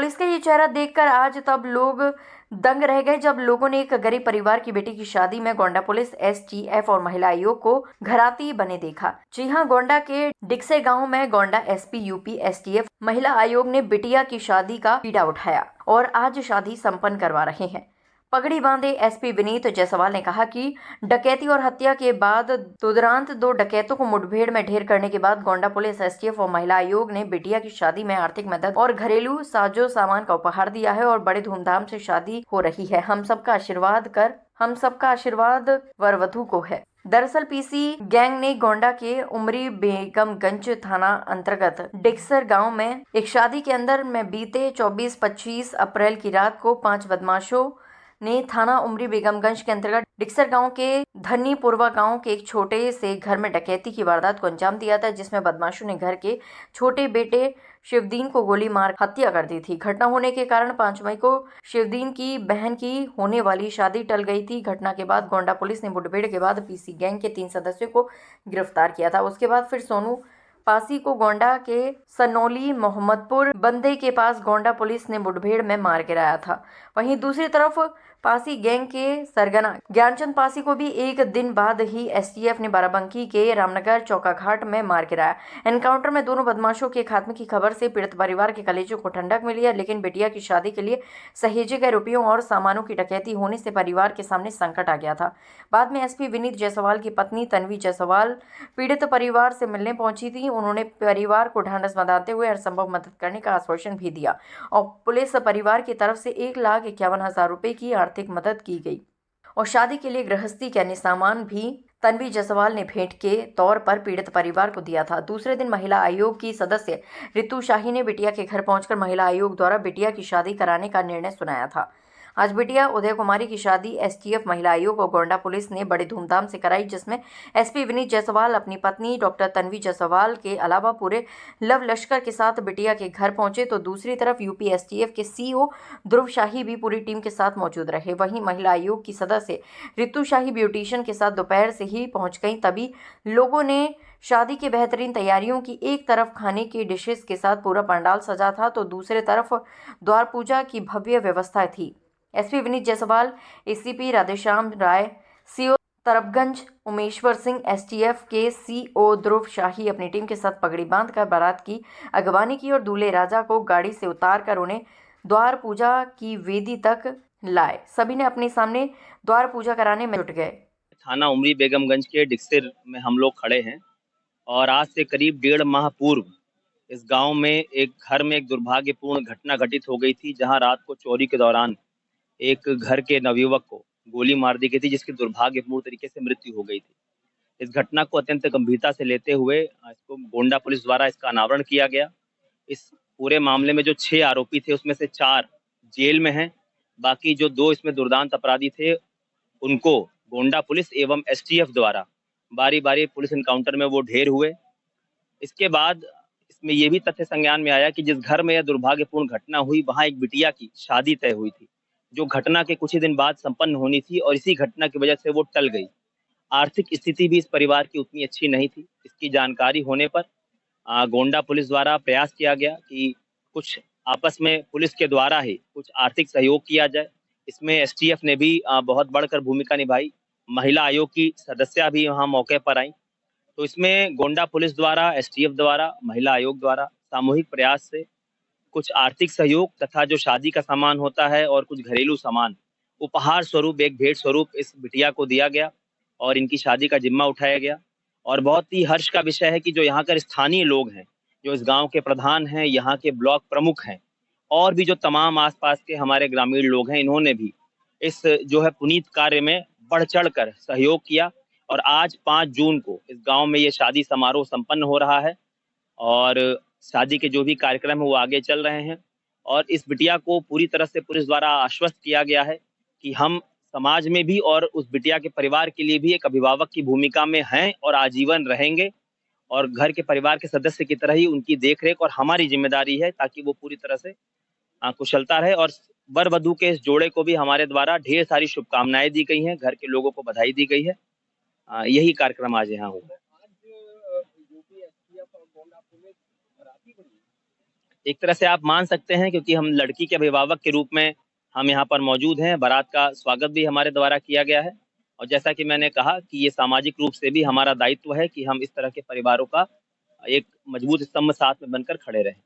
Police का ये चेहरा देखकर आज तब लोग दंग रह गए जब लोगों ने एक गरीब परिवार की बेटी की शादी में गोंडा पुलिस, एसटीएफ और महिला आयोग को घराती बने देखा। जी हां, गोंडा के डिक्से गांव में गोंडा एसपी, यूपी, एसटीएफ, महिला आयोग ने बिटिया की शादी का बीड़ा उठाया और आज शादी संपन्न करवा रहे हैं। पगड़ी बांधे एसपी विनीत जायसवाल ने कहा कि डकैती और हत्या के बाद तुरंत दो डकैतों को मुठभेड़ में ढेर करने के बाद गोंडा पुलिस, एसटीएफ और महिला आयोग ने बिटिया की शादी में आर्थिक मदद और घरेलू साजो सामान का उपहार दिया है और बड़े धूमधाम से शादी हो रही है। हम सबका आशीर्वाद वर वधू को है। दरअसल पीसी गैंग ने गोंडा के उमरी बेगमगंज थाना अंतर्गत डिक्सर गांव में एक शादी के अंदर में बीते 24-25 अप्रैल की रात को 5 बदमाशों ने थाना उमरी बेगमगंज के अंतर्गत डिक्सर गांव के धन्नीपुरवा गांव के एक छोटे से घर में डकैती की वारदात को अंजाम दिया था, जिसमें बदमाशों ने घर के छोटे बेटे शिवदीन को गोली मार हत्या कर दी थी। घटना होने के कारण 5 मई को शिवदीन की बहन की होने वाली शादी टल गई थी। घटना के बाद गोंडा पुलिस ने मुठभेड़ के बाद पीसी गैंग के 3 सदस्यों को गिरफ्तार किया था। उसके बाद फिर सोनू पासी को गोंडा के सनोली मोहम्मदपुर बंदे के पास गोंडा पुलिस ने मुठभेड़ में मार गिराया था। वहीं दूसरी तरफ पासी गैंग के सरगना ज्ञानचंद पासी को भी एक दिन बाद ही एसटीएफ ने बाराबंकी के रामनगर चौकाघाट में मार गिराया। एनकाउंटर में दोनों बदमाशों के खात्मे की खबर से पीड़ित परिवार के कलेजों को ठंडक मिली है, लेकिन बिटिया की शादी के लिए सहेजे गए रुपयों और सामानों की डकैती होने से परिवार के सामने संकट आ गया था। बाद में एसपी विनीत जायसवाल की पत्नी तन्वी जायसवाल पीड़ित परिवार से मिलने पहुंची थी। उन्होंने परिवार को ढांढस बंधाते हुए हर संभव मदद करने का आश्वासन भी दिया और पुलिस परिवार की तरफ से 1,51,000 रुपए की आर्थिक मदद की गई और शादी के लिए गृहस्थी के अन्य सामान भी तन्वी जायसवाल ने भेंट के तौर पर पीड़ित परिवार को दिया था। दूसरे दिन महिला आयोग की सदस्य रितु शाही ने बिटिया के घर पहुंचकर महिला आयोग द्वारा बिटिया की शादी कराने का निर्णय सुनाया था। आज बिटिया उदय कुमारी की शादी एसटीएफ, महिला आयोग और गोंडा पुलिस ने बड़े धूमधाम से कराई, जिसमें एसपी विनीत जायसवाल अपनी पत्नी डॉक्टर तन्वी जायसवाल के अलावा पूरे लव लश्कर के साथ बिटिया के घर पहुंचे, तो दूसरी तरफ यूपी एसटीएफ के सीओ ध्रुव शाही भी पूरी टीम के साथ मौजूद रहे। वहीं महिला आयोग की सदस्य रितु शाही ब्यूटिशियन के साथ दोपहर से ही पहुंच गई। तभी लोगों ने शादी की बेहतरीन तैयारियों की एक तरफ खाने की डिशेस के साथ पूरा पंडाल सजा था, तो दूसरे तरफ द्वार पूजा की भव्य व्यवस्था थी। एसपी विनीत जायसवाल, एसीपी राधेश्याम राय, सीओ तरबगंज उमेश्वर सिंह, एसटीएफ के सीओ ध्रुव शाही अपनी टीम के साथ पगड़ी बांधकर बारात की अगवानी की और दूल्हे राजा को गाड़ी से उतारकर उन्हें द्वार पूजा की वेदी तक लाए। सभी ने अपने सामने द्वार पूजा कराने में जुट गए। थाना उमरी बेगमगंज के डिक्सर में हम लोग खड़े हैं और आज से करीब 1.5 माह पूर्व इस गांव में एक घर में एक दुर्भाग्यपूर्ण घटना घटित हो गई थी, जहां रात को चोरी के दौरान एक घर के नवयुवक को गोली मार दी गई थी, जिसकी दुर्भाग्यपूर्ण तरीके से मृत्यु हो गई थी। इस घटना को अत्यंत गंभीरता से लेते हुए इसको गोंडा पुलिस द्वारा इसका अनावरण किया गया। इस पूरे मामले में जो 6 आरोपी थे उसमें से 4 जेल में हैं। बाकी जो 2 इसमें दुर्दांत अपराधी थे उनको गोंडा पुलिस एवं एसटीएफ द्वारा बारी बारी पुलिस एनकाउंटर में वो ढेर हुए। इसके बाद इसमें ये भी तथ्य संज्ञान में आया कि जिस घर में यह दुर्भाग्यपूर्ण घटना हुई वहां एक बिटिया की शादी तय हुई थी, जो घटना के कुछ ही दिन बाद संपन्न होनी थी और इसी घटना की वजह से वो टल गई। आर्थिक स्थिति भी इस परिवार की उतनी अच्छी नहीं थी। इसकी जानकारी होने पर गोंडा पुलिस द्वारा प्रयास किया गया कि कुछ आपस में पुलिस के द्वारा ही कुछ आर्थिक सहयोग किया जाए। इसमें एसटीएफ ने भी बहुत बढ़कर भूमिका निभाई। महिला आयोग की सदस्या भी वहाँ मौके पर आई। तो इसमें गोंडा पुलिस द्वारा, एसटीएफ द्वारा, महिला आयोग द्वारा सामूहिक प्रयास से कुछ आर्थिक सहयोग तथा जो शादी का सामान होता है और कुछ घरेलू सामान उपहार स्वरूप, एक भेंट स्वरूप इस बिटिया को दिया गया और इनकी शादी का जिम्मा उठाया गया। और बहुत ही हर्ष का विषय है कि जो यहाँ कर स्थानीय लोग हैं, जो इस गांव के प्रधान हैं, यहाँ के ब्लॉक प्रमुख हैं और भी जो तमाम आसपास के हमारे ग्रामीण लोग हैं, इन्होंने भी इस जो है पुनीत कार्य में बढ़ चढ़ कर सहयोग किया। और आज 5 जून को इस गांव में ये शादी समारोह संपन्न हो रहा है और शादी के जो भी कार्यक्रम है वो आगे चल रहे हैं। और इस बिटिया को पूरी तरह से पुलिस द्वारा आश्वस्त किया गया है कि हम समाज में भी और उस बिटिया के परिवार के लिए भी एक अभिभावक की भूमिका में हैं और आजीवन रहेंगे और घर के परिवार के सदस्य की तरह ही उनकी देखरेख और हमारी जिम्मेदारी है ताकि वो पूरी तरह से कुशलता रहे। और वर वधू के इस जोड़े को भी हमारे द्वारा ढेर सारी शुभकामनाएं दी गई हैं, घर के लोगों को बधाई दी गई है। यही कार्यक्रम आज यहाँ हुआ। एक तरह से आप मान सकते हैं, क्योंकि हम लड़की के अभिभावक के रूप में हम यहाँ पर मौजूद हैं। बारात का स्वागत भी हमारे द्वारा किया गया है, और जैसा कि मैंने कहा कि ये सामाजिक रूप से भी हमारा दायित्व है कि हम इस तरह के परिवारों का एक मजबूत स्तंभ साथ में बनकर खड़े रहें।